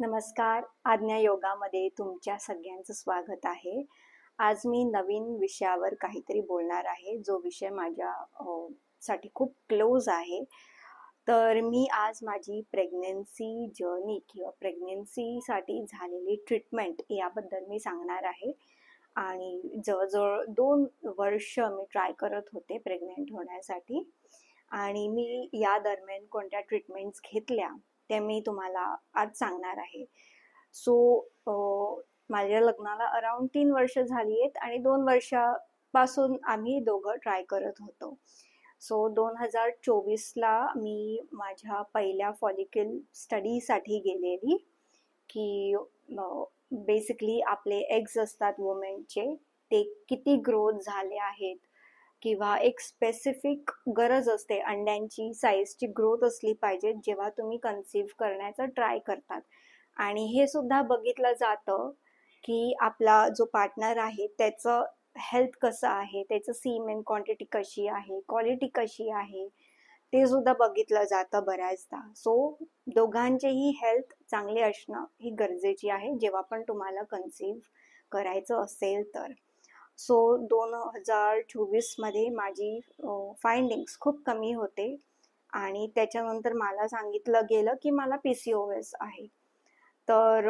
नमस्कार. आज्ञा योगामध्ये तुमच्या सगळ्यांचं स्वागत आहे. आज मी नवीन विषयावर काहीतरी बोलणार आहे, जो विषय माझ्या साठी खूप क्लोज आहे. तर मी आज माझी प्रेग्नन्सी जर्नी किंवा प्रेग्नन्सीसाठी झालेली ट्रीटमेंट याबद्दल मी सांगणार आहे. आणि जवळजवळ 2 वर्ष मी ट्राय करत होते प्रेग्नंट होण्यासाठी आणि मी या दरम्यान कोणत्या ट्रीटमेंट्स घेतल्या ते मी तुम्हाला आज सांगणार आहे. माझ्या लग्नाला अराउंड 3 वर्ष झाली आहेत आणि 2 वर्षापासून आम्ही दोघं ट्राय करत होतो. 2024ला मी माझ्या पहिल्या फॉलिकल स्टडीसाठी गेलेली की बेसिकली आपले एग्स असतात वुमेनचे, ते किती ग्रोथ झाले आहेत किंवा एक स्पेसिफिक गरज असते अंड्यांची साईजची ग्रोथ असली पाहिजे जेव्हा तुम्ही कन्सीव्ह करण्याचा ट्राय करतात. आणि हे सुद्धा बघितलं जातं की आपला जो पार्टनर आहे त्याचं हेल्थ कसं आहे, त्याचं सीमेन क्वांटिटी कशी आहे, क्वालिटी कशी आहे, ते सुद्धा बघितलं जातं बऱ्याचदा. दोघांचेही हेल्थ चांगले असणं ही गरजेची आहे जेव्हा पण तुम्हाला कन्सीव्ह करायचं असेल तर. 2024 मध्ये माझी फाइंडिंग्स खूप कमी होते आणि त्याच्यानंतर मला सांगितलं गेलं की मला PCOS आहे. तर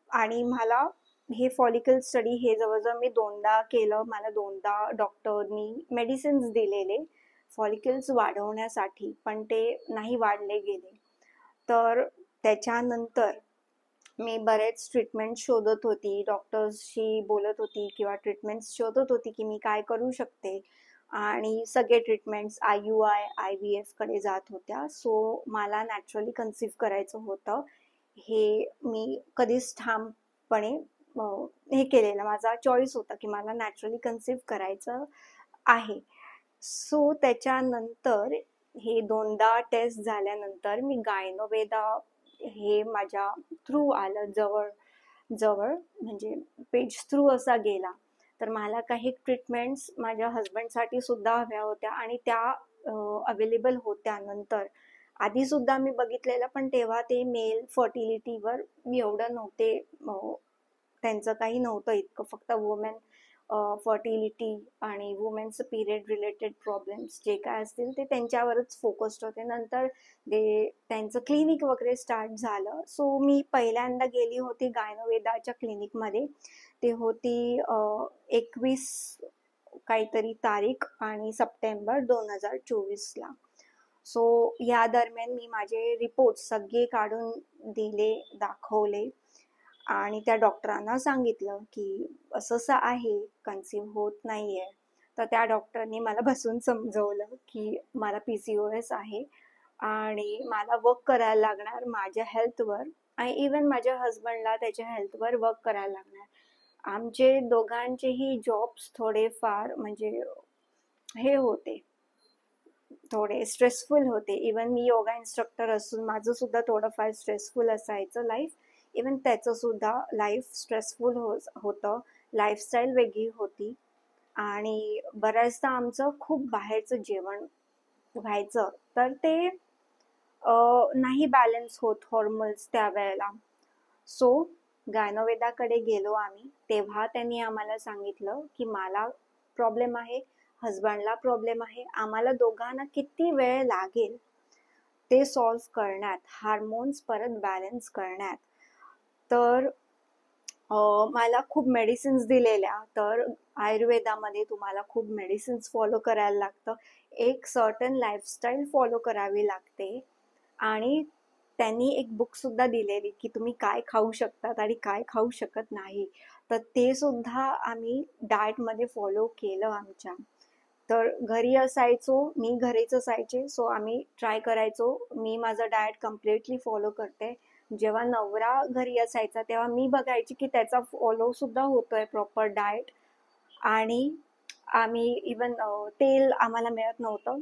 आणि मला हे फॉलिकल स्टडी हे जवळजवळ मी 2दा केलं. मला 2दा डॉक्टरनी मेडिसिन्स दिलेले फॉलिकल्स वाढवण्यासाठी, पण ते नाही वाढले गेले. तर त्याच्यानंतर मी बरेच ट्रीटमेंट शोधत होती, डॉक्टर्सशी बोलत होती किंवा ट्रीटमेंट्स शोधत होती की मी काय करू शकते. आणि सगळे ट्रीटमेंट्स IUI, IVF कडे जात होत्या. मला नॅचरली कन्सीव्ह करायचं होतं. हे मी कधीच ठामपणे हे केलेलं, माझा चॉईस होता की मला नॅचरली कन्सीव्ह करायचं आहे. त्याच्यानंतर हे 2दा टेस्ट झाल्यानंतर मी गायनोवेदा हे माझ्या थ्रू आलं, जवळ म्हणजे पेज थ्रू असा गेला. तर मला काही ट्रीटमेंट्स माझ्या हजबंडसाठी सुद्धा हव्या होत्या आणि त्या अवेलेबल होत्या. नंतर आधी सुद्धा मी बघितलेलं, पण तेव्हा ते मेल फर्टिलिटीवर एवढं नव्हते, त्यांचं काही नव्हतं इतकं, फक्त वुमेन फर्टिलिटी आणि वुमेन्स पिरियड रिलेटेड प्रॉब्लेम्स जे काय असतील ते त्यांच्यावरच फोकस्ड होते. नंतर त्यांचं क्लिनिक वगैरे स्टार्ट झालं. मी पहिल्यांदा गेली होती गायनोवेदाच्या क्लिनिकमध्ये. ते होती 21 काहीतरी तारीख आणि सप्टेंबर 2024ला. या दरम्यान मी माझे रिपोर्ट सगळे काढून दिले, दाखवले आणि त्या डॉक्टरांना सांगितलं की असं आहे, कन्सीव्ह होत नाहीये. तर त्या डॉक्टरनी मला बसून समजवलं की मला PCOS आहे आणि मला वर्क करायला लागणार माझ्या हेल्थवर आणि इवन माझ्या हजबंडला त्याच्या हेल्थवर वर्क करायला लागणार. आमचे दोघांचेही जॉब्स थोडेफार म्हणजे हे होते, थोडे स्ट्रेसफुल होते. इवन मी योगा इन्स्ट्रक्टर असून माझं सुद्धा थोडंफार स्ट्रेसफुल असायचं लाईफ. इवन त्याचं सुद्धा लाईफ स्ट्रेसफुल होतं. लाईफस्टाईल वेगळी होती आणि बऱ्याचदा आमचं खूप बाहेरचं जेवण व्हायचं, तर ते नाही बॅलन्स होत हॉर्मोन्स त्यावेळेला. गायनोवेदाकडे गेलो आम्ही. तेव्हा त्यांनी आम्हाला सांगितलं की मला प्रॉब्लेम आहे, हजबंडला प्रॉब्लेम आहे, आम्हाला दोघांना किती वेळ लागेल ते सॉल्व्ह करण्यात, हार्मोन्स परत बॅलन्स करण्यात. तर मला खूप मेडिसिन्स दिलेल्या. तर आयुर्वेदामध्ये तुम्हाला खूप मेडिसिन्स फॉलो करायला लागतं, एक सर्टन लाईफस्टाईल फॉलो करावी लागते. आणि त्यांनी एक बुक सुद्धा दिलेली की तुम्ही काय खाऊ शकतात आणि काय खाऊ शकत नाही. तर ते सुद्धा आम्ही डाएटमध्ये फॉलो केलं आमच्या. तर घरी असायचो, मी घरीच असायचे, आम्ही ट्राय करायचो. मी माझं डाएट कम्प्लिटली फॉलो करते. जेव्हा नवरा घरी असायचा तेव्हा मी बघायची की त्याचा फॉलो सुद्धा होतोय प्रॉपर डाएट. आणि आम्ही इवन तेल आम्हाला मिळत नव्हतं,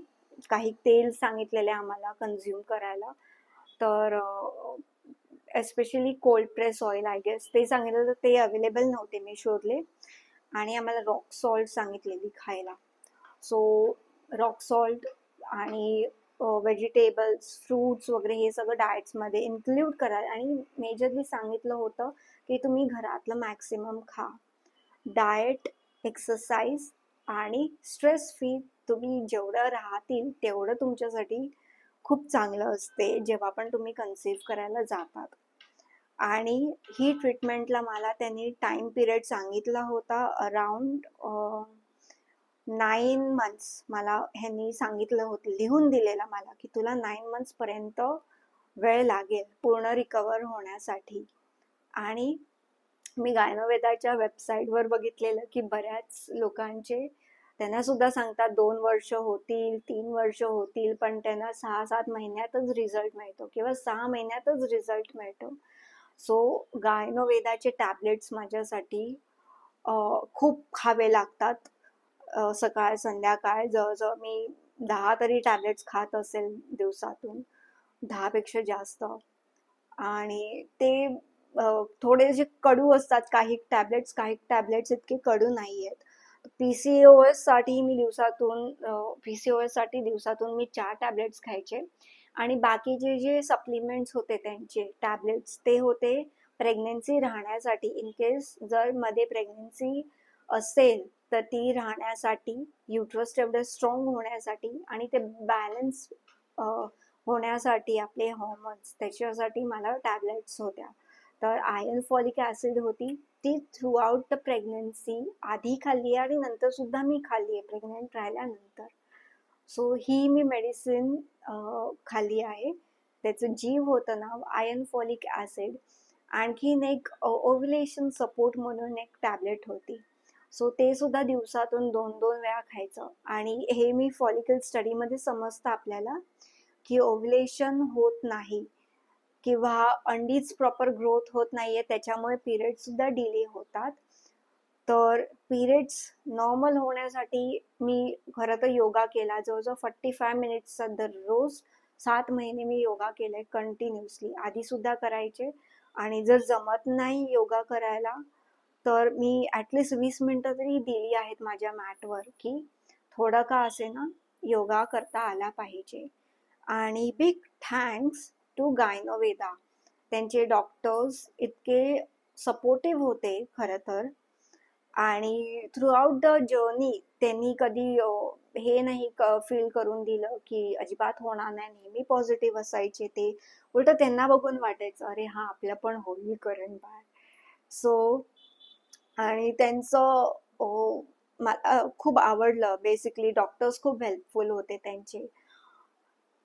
काही तेल सांगितलेले आम्हाला कन्झ्युम करायला. तर especially cold press oil I guess ते सांगितलं, तर ते अवेलेबल नव्हते. मी शोधले आणि आम्हाला रॉक सॉल्ट सांगितलेली खायला. रॉक सॉल्ट आणि व्हेजिटेबल्स, फ्रूट्स वगैरे हे सगळं डाएट्समध्ये इन्क्ल्यूड करा. आणि मेजरली सांगितलं होतं की तुम्ही घरातलं मॅक्सिमम खा. डाएट, एक्सरसाइज आणि स्ट्रेस फ्री तुम्ही जेवढं राहतील तेवढं तुमच्यासाठी खूप चांगलं असते जेव्हा पण तुम्ही कन्सीव्ह करायला जातात. आणि ही ट्रीटमेंटला मला त्यांनी टाइम पिरियड सांगितला होता अराउंड 9 मंथ्स. मला ह्यांनी सांगितलं होतं, लिहून दिलेलं मला, की तुला 9 मंथ्स पर्यंत वेळ लागेल पूर्ण रिकवर होण्यासाठी. आणि मी गायनोवेदाच्या वेबसाईटवर बघितलेलं की बऱ्याच लोकांचे त्यांना सुद्धा सांगतात 2 वर्ष होतील, 3 वर्ष होतील, पण त्यांना 6-7 महिन्यातच रिझल्ट मिळतो किंवा 6 महिन्यातच रिझल्ट मिळतो. सो गायनोवेदाचे टॅबलेट्स माझ्यासाठी खूप खावे लागतात. सकाळ संध्याकाळ जवळजवळ मी 10 तरी टॅबलेट्स खात असेल दिवसातून, 10 पेक्षा जास्त. आणि ते थोडे जे कडू असतात काही टॅबलेट्स इतके कडू नाही आहेत. पीसीओएस साठी दिवसातून मी 4 टॅबलेट्स खायचे. आणि बाकीचे जे सप्लिमेंट्स होते त्यांचे टॅबलेट्स ते होते प्रेग्नन्सी राहण्यासाठी. इन केस जर मध्ये प्रेग्नन्सी असेल तर ती राहण्यासाठी, युट्रस तेवढं स्ट्रॉंग होण्यासाठी आणि ते बॅलन्स होण्यासाठी आपले हॉर्मोन्स, त्याच्यासाठी मला टॅबलेट्स होत्या. तर आयर्न फॉलिक ऍसिड होती, ती थ्रू आउट द प्रेग्नन्सी आधी खाल्ली आणि नंतर सुद्धा मी खाल्ली आहे प्रेग्नेंट राहिल्यानंतर. सो ही मी मेडिसिन खाल्ली आहे. त्याचं जीव होतं नाव आयर्न फॉलिक ऍसिड. आणखीन एक ओव्युलेशन सपोर्ट म्हणून एक टॅबलेट होती. सो ते सुद्धा दिवसातून 2-2 वेळा खायचं. आणि हे मी फॉलिकल स्टडीमध्ये समजतं आपल्याला की ओव्युलेशन होत नाही किंवा अंडीच प्रॉपर ग्रोथ होत नाहीये, त्याच्यामुळे पिरियड सुद्धा डिले होतात. तर पिरियड्स नॉर्मल होण्यासाठी मी खरं तर योगा केला, जवळजवळ 45 मिनिट्सचा दररोज 7 महिने मी योगा केलाय कंटिन्युअसली. आधी सुद्धा करायचे. आणि जर जमत नाही योगा करायला तर मी ऍटलिस्ट 20 मिनिटं तरी दिली आहेत माझ्या मॅटवर, की थोडं का असे ना योगा करता आला पाहिजे. आणि बिग थँक्स टू गायनोवेदा. त्यांचे डॉक्टर्स इतके सपोर्टिव्ह होते खरं तर. आणि थ्रू आउट द जर्नी त्यांनी कधी हे नाही फील करून दिलं की अजिबात होणार नाही, नेहमी पॉझिटिव्ह असायचे ते. उलट त्यांना बघून वाटायचं अरे हा आपलं पण होईल करण बाळ. सो आणि त्यांचं मला खूप आवडलं. बेसिकली डॉक्टर्स खूप हेल्पफुल होते त्यांचे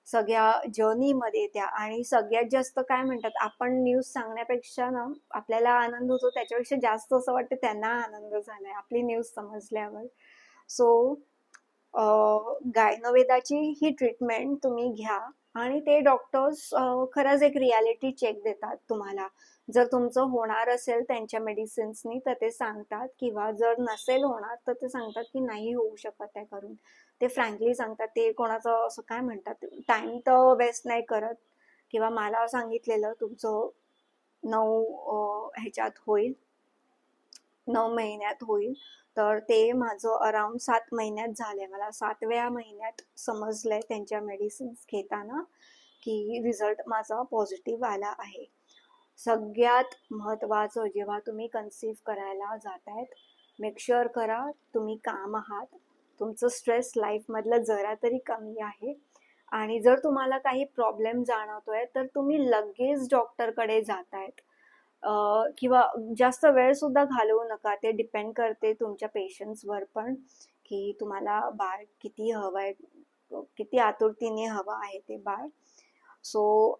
सगळ्या जर्नीमध्ये त्या. आणि सगळ्यात जास्त काय म्हणतात, आपण न्यूज सांगण्यापेक्षा ना आपल्याला आनंद होतो त्याच्यापेक्षा जास्त असं वाटतं त्यांना आनंद झालाय आपली न्यूज समजल्यावर. सो गायनोवेदाची ही ट्रीटमेंट तुम्ही घ्या. आणि ते डॉक्टर्स खरंच एक रियालिटी चेक देतात तुम्हाला. जर तुमचं होणार असेल त्यांच्या मेडिसिन्सनी तर ते सांगतात, किंवा जर नसेल होणार तर ते सांगतात की नाही होऊ शकत आहे करून. ते फ्रँकली सांगतात. ते कोणाचं असं काय म्हणतात, टाइम तर वेस्ट नाही करत. किंवा मला सांगितलेलं तुमचं 9 ह्याच्यात होईल, 9 महिन्यात होईल. तर ते माझं अराउंड 7 महिन्यात झालंय. मला 7व्या महिन्यात समजलंय त्यांच्या मेडिसिन्स घेताना की रिझल्ट माझा पॉझिटिव्ह आला आहे. सगळ्यात महत्त्वाचं, जेव्हा तुम्ही कन्सीव्ह करायला जातायत, मेक शुअर करा तुम्ही काम आहात, तुमचं स्ट्रेस लाईफमधलं जरा तरी कमी आहे. आणि जर तुम्हाला काही प्रॉब्लेम जाणवतोय तर तुम्ही लगेच डॉक्टरकडे जातायत. किंवा जास्त वेळ सुद्धा घालवू नका. ते डिपेंड करते तुमच्या पेशन्सवर पण, की तुम्हाला बाळ किती हवंय, किती आतुरतेने हवं आहे ते बाळ. सो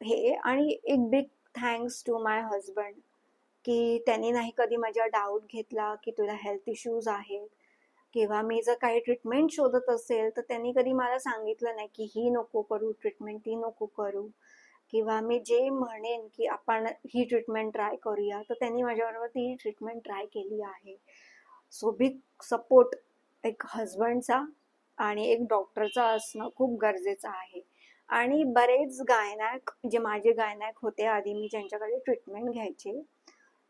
हे. आणि एक big thanks to my husband, की त्यांनी नाही कधी माझ्या डाऊट घेतला की तुला हेल्थ इश्यूज आहेत, किंवा मी जर काही ट्रीटमेंट शोधत असेल तर त्यांनी कधी मला सांगितलं नाही की ही नको करू ट्रीटमेंट, ती नको करू. किंवा मी जे म्हणेन की आपण ही ट्रीटमेंट ट्राय करूया तर त्यांनी माझ्याबरोबर ती ट्रीटमेंट ट्राय केली आहे. सो बिग सपोर्ट एक हजबंडचा आणि एक डॉक्टरचा असणं खूप गरजेचं आहे. आणि बरेच गायनॅक, जे माझे गायनॅक होते आधी मी ज्यांच्याकडे ट्रीटमेंट घ्यायचे,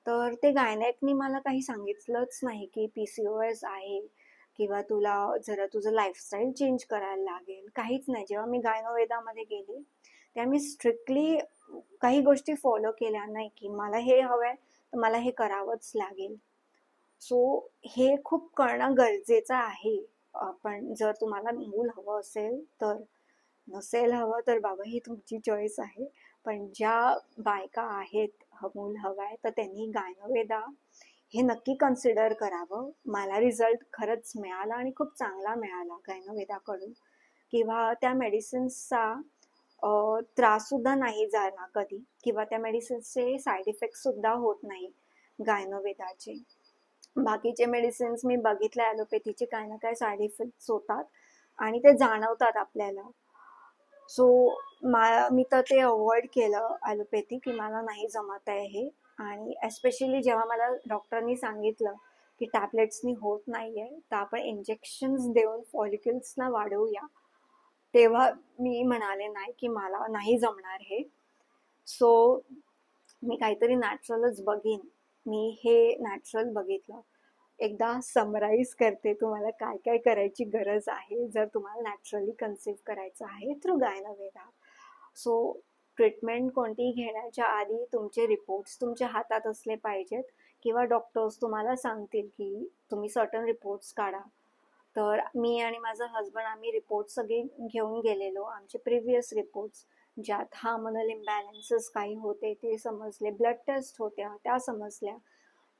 तर ते गायनॅकनी मला काही सांगितलंच नाही की PCOS आहे किंवा तुला जरा तुझं लाईफस्टाईल चेंज करायला लागेल. काहीच नाही. जेव्हा मी गायनोवेदामध्ये गेली तेव्हा मी स्ट्रिक्टली काही गोष्टी फॉलो केल्या नाही, की मला हे हवंय तर मला हे करावंच लागेल. सो हे खूप कळणं गरजेचं आहे. पण जर तुम्हाला मूल हवं असेल तर, नसेल हवं तर बाबा ही तुमची चॉईस आहे. पण ज्या बायका आहेत मूल हवंय तर त्यांनी गायनोवेदा हे नक्की कन्सिडर करावं. मला रिझल्ट खरंच मिळाला आणि खूप चांगला मिळाला गायनोवेदाकडून. किंवा त्या मेडिसिन्सचा त्रास सुद्धा नाही झाला कधी, किंवा त्या मेडिसिन्सचे साईड इफेक्ट सुद्धा होत नाही गायनोवेदाचे. बाकीचे मेडिसिन्स मी बघितले ॲलोपॅथीचे, काही ना काही साईड इफेक्ट्स होतात आणि ते जाणवतात आपल्याला. सो मी तर ते अवॉइड केलं ॲलोपॅथी, की मला नाही जमत आहे हे. आणि एस्पेशली जेव्हा मला डॉक्टरनी सांगितलं की टॅबलेट्सनी होत नाही आहे तर आपण इंजेक्शन्स देऊन फॉलिक्युल्सना वाढवूया, तेव्हा मी म्हणाले नाही की मला नाही जमणार हे. सो मी काहीतरी नॅचरलच बघीन. मी हे नॅचरल बघितलं. एकदा समराईज करते तुम्हाला काय काय करायची गरज आहे जर तुम्हाला नॅचरली कन्सीव्ह करायचं आहे थ्रू गायनोवेदा. सो ट्रीटमेंट कोणतीही घेण्याच्या आधी तुमचे रिपोर्ट्स तुमच्या हातात असले पाहिजेत, किंवा डॉक्टर्स तुम्हाला सांगतील की तुम्ही सर्टन रिपोर्ट्स काढा. तर मी आणि माझा हजबंड आम्ही रिपोर्ट्स सगळे घेऊन गेलेलो, आमचे प्रिव्हियस रिपोर्ट्स, ज्यात हार्मोनल इम्बॅलन्सेस काही होते ते समजले, ब्लड टेस्ट होत्या त्या समजल्या.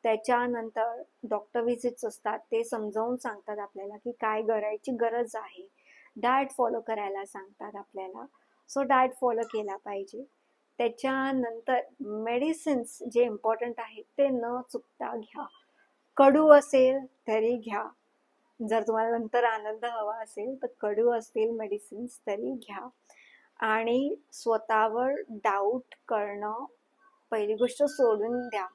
त्याच्यानंतर डॉक्टर व्हिजिट्स असतात, ते समजावून सांगतात आपल्याला की काय करायची गरज आहे. डाएट फॉलो करायला सांगतात आपल्याला. सो डाएट फॉलो केला पाहिजे. त्याच्यानंतर मेडिसिन्स जे इम्पॉर्टंट आहेत ते न चुकता घ्या. कडू असेल तरी घ्या. जर तुम्हाला नंतर आनंद हवा असेल तर कडू असतील मेडिसिन्स तरी घ्या. आणि स्वतःवर डाऊट करणं पहिली गोष्ट सोडून द्या.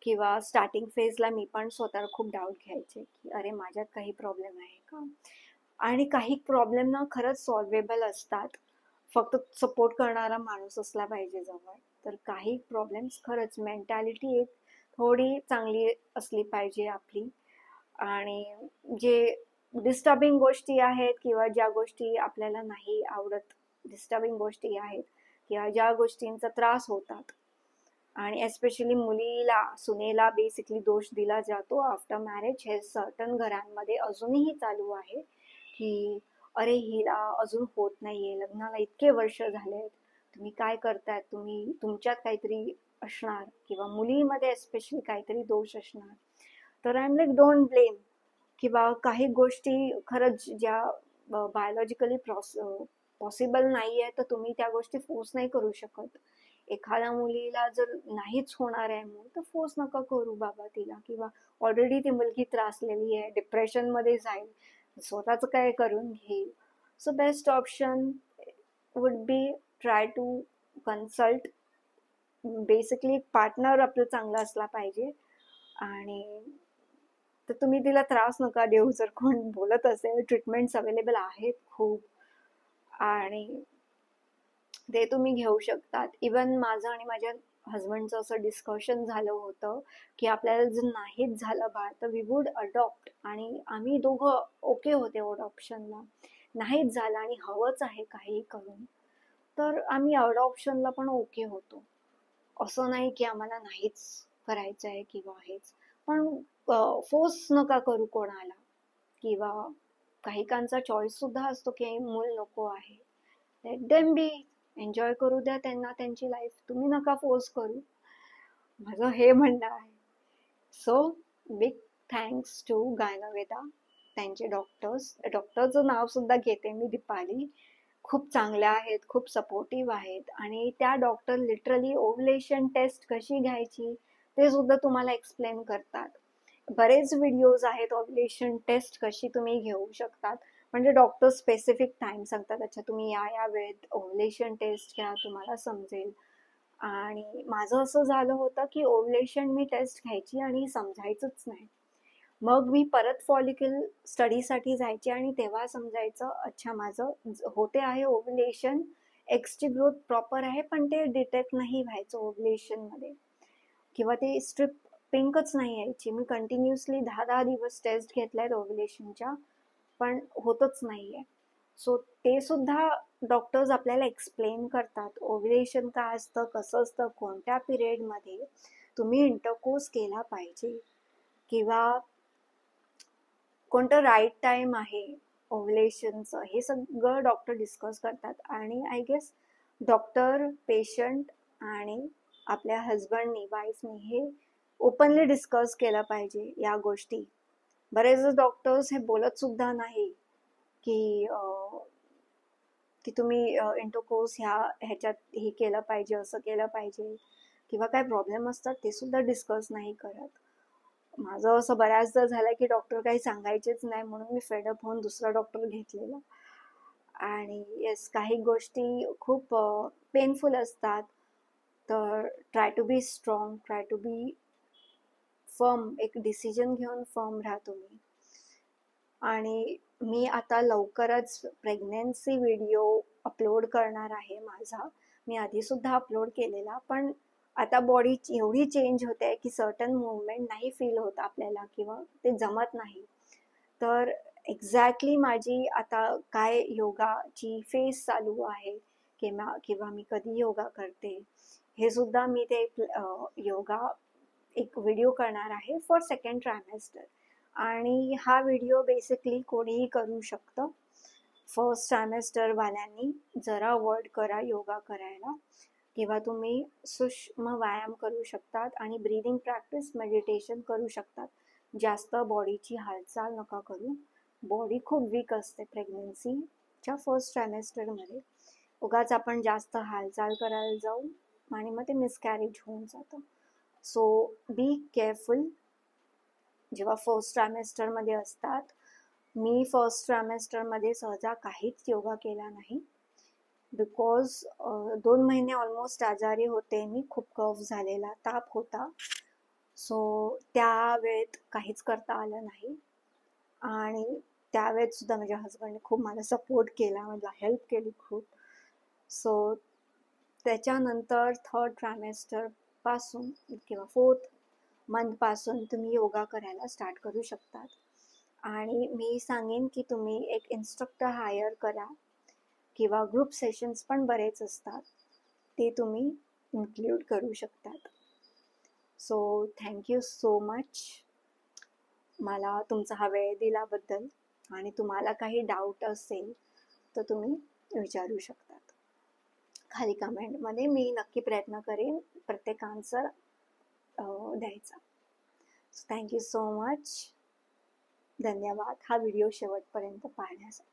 किंवा स्टार्टिंग फेजला मी पण स्वतःवर खूप डाऊट घ्यायचे की अरे माझ्यात काही प्रॉब्लेम आहे का. आणि काही प्रॉब्लेम ना खरंच सॉल्वेबल असतात, फक्त सपोर्ट करणारा माणूस असला पाहिजे जवळ. तर काही प्रॉब्लेम्स खरंच मेंटॅलिटी एक थोडी चांगली असली पाहिजे आपली. आणि जे डिस्टर्बिंग गोष्टी आहेत किंवा ज्या गोष्टी आपल्याला नाही आवडत, डिस्टर्बिंग गोष्टी आहेत किंवा ज्या गोष्टींचा त्रास होतात, आणि एस्पेशली मुलीला सुनेला बेसिकली दोष दिला जातो आफ्टर मॅरेज, हे सर्टन घरांमध्ये अजूनही चालू आहे की अरे हिला अजून होत नाहीये, लग्नाला इतके वर्ष झालेत, तुम्ही काय करतायत, तुम्ही तुमच्यात काहीतरी असणार, किंवा मुलीमध्ये एस्पेशली काहीतरी दोष असणार. तर I am like don't blame. किंवा काही गोष्टी खरंच ज्या बायोलॉजिकली पॉसिबल नाही आहे तर तुम्ही त्या गोष्टी फोर्स नाही करू शकत. एखाद्या मुलीला जर नाहीच होणार आहे मूल तर फोर्स नका करू बाबा तिला, किंवा ऑलरेडी ती मुलगी त्रासलेली आहे, डिप्रेशन मध्ये जाईल, स्वतःच काय करून घेईल. So best option would be try to consult. Basically partner आपलं चांगला असला पाहिजे. आणि तर तुम्ही तिला त्रास नका देऊ. जर कोण बोलत असेल, ट्रीटमेंट्स अवेलेबल आहेत खूप, आणि ते तुम्ही घेऊ शकतात. इवन माझं आणि माझ्या हजबंडचं असं डिस्कशन झालं होतं की आपल्याला जर नाहीच झालं बाळ तर वी वुड अडॉप्ट. आणि आम्ही दोघं ओके होते अडॉप्शनला. नाहीच झालं आणि हवंच आहे काही करून तर आम्ही अडॉप्शनला पण ओके होतो. असं नाही की आम्हाला नाहीच करायचं आहे किंवा हेच. पण फोर्स नका करू कोणाला. किंवा काही कांचा चॉईस सुद्धा असतो की मूल नको आहे, लेट देम बी, एन्जॉय करू द्या त्यांना त्यांची लाईफ, तुम्ही नका फोर्स करू. माझं हे म्हणणं आहे. सो बिग थँक्स टू गायनोवेदा, त्यांचे डॉक्टरचं नाव सुद्धा घेते मी, दीपाली. खूप चांगल्या आहेत, खूप सपोर्टिव्ह आहेत. आणि त्या डॉक्टर लिटरली ओव्युलेशन टेस्ट कशी घ्यायची ते सुद्धा तुम्हाला एक्सप्लेन करतात. बरेच व्हिडिओज आहेत ओव्युलेशन टेस्ट कशी तुम्ही घेऊ शकतात. म्हणजे डॉक्टर स्पेसिफिक टाइम सांगतात, अच्छा तुम्ही या वेळेत ओव्युलेशन टेस्ट घ्या, तुम्हाला समजेल. आणि माझं असं झालं होतं की ओव्युलेशन मी टेस्ट घ्यायची आणि समजायचंच नाही. मग मी परत फॉलिक्युल स्टडीसाठी जायचे आणि तेव्हा समजायचं, अच्छा माझं होते आहे ओव्युलेशन, एक्सची ग्रोथ प्रॉपर आहे, पण ते डिटेक्ट नाही व्हायचं ओव्युलेशन मध्ये. किंवा ते स्ट्रिप पिंकच नाही यायची. मी कंटिन्युअसली 10-10 दिवस टेस्ट घेतल्यात ओव्युलेशनच्या, पण होतच नाहीये. सो ते सुद्धा डॉक्टर्स आपल्याला एक्सप्लेन करतात, ओव्युलेशन काय असतं, कसं असतं, कोणत्या पिरियडमध्ये तुम्ही इंटरकोर्स केला पाहिजे, किंवा कोणतं राईट टाइम आहे ओव्युलेशनचं, हे सगळं डॉक्टर डिस्कस करतात. आणि आय गेस डॉक्टर, पेशंट आणि आपल्या हजबंडनी, वाईफनी हे ओपनली डिस्कस केलं पाहिजे या गोष्टी. बरेच डॉक्टर्स हे बोलत सुद्धा नाही की की तुम्ही इंटरकोर्स ह्याच्यात हे केलं पाहिजे, असं केलं पाहिजे, किंवा काय प्रॉब्लेम असतात ते सुद्धा डिस्कस नाही करत. माझं असं बऱ्याचदा झालं की डॉक्टर काही सांगायचेच नाही, म्हणून मी फेडअप होऊन दुसरा डॉक्टर घेतलेला. आणि येस, काही गोष्टी खूप पेनफुल असतात. तर try to be strong, try to be firm. एक डिसिजन घेऊन फर्म राहा तुम्ही. आणि मी आता लवकरच प्रेग्नन्सी व्हिडिओ अपलोड करणार आहे माझा. मी आधी सुद्धा अपलोड केलेला, पण आता बॉडी एवढी चेंज होते की सर्टन मुवमेंट नाही फील होत आपल्याला, किंवा ते जमत नाही. तर एक्झॅक्टली माझी आता काय योगाची फेज चालू आहे, किंवा मी कधी योगा करते, हे सुद्धा मी ते योगा एक व्हिडिओ करणार आहे फॉर सेकंड ट्रायमेस्टर. आणि हा व्हिडिओ बेसिकली कोणीही करू शकतं. फर्स्ट ट्रायमेस्टर वाल्यांनी जरा अवॉइड करा योगा करायला, किंवा तुम्ही सूक्ष्म व्यायाम करू शकतात आणि ब्रीदिंग प्रॅक्टिस, मेडिटेशन करू शकतात. जास्त बॉडीची हालचाल नका करू. बॉडी खूप वीक असते प्रेग्नन्सीच्या फर्स्ट ट्रायमेस्टरमध्ये. उगाच आपण जास्त हालचाल करायला जाऊ आणि मग ते मिसकॅरेज होऊन जातं. सो बी केअरफुल जेव्हा फर्स्ट ट्रायमेस्टरमध्ये असतात. मी फर्स्ट ट्रायमेस्टरमध्ये सहजा काहीच योगा केला नाही, बिकॉज 2 महिने ऑलमोस्ट आजारी होते मी. खूप कफ झालेला, ताप होता. सो त्या वेळेत काहीच करता आलं नाही. आणि त्यावेळेत सुद्धा माझ्या हजबंडने खूप मला सपोर्ट केला, मला हेल्प केली खूप. सो त्याच्यानंतर थर्ड ट्रायमेस्टर पासून किंवा 4th मंथ पासून तुम्ही योगा करायला स्टार्ट करू शकतात. आणि मी सांगेन की तुम्ही एक इन्स्ट्रक्टर हायर करा, किंवा ग्रुप सेशन्स पण बरेच असतात, ते तुम्ही इन्क्ल्यूड करू शकतात. सो थँक्यू सो मच मला तुमचा हा वेळ दिल्याबद्दल. आणि तुम्हाला काही डाऊट असेल तर तुम्ही विचारू शकतात खाली कमेंटमध्ये. मी नक्की प्रयत्न करेन प्रत्येक आन्सर द्यायचा. Thank you so much. धन्यवाद हा व्हिडिओ शेवटपर्यंत पाहण्यासाठी.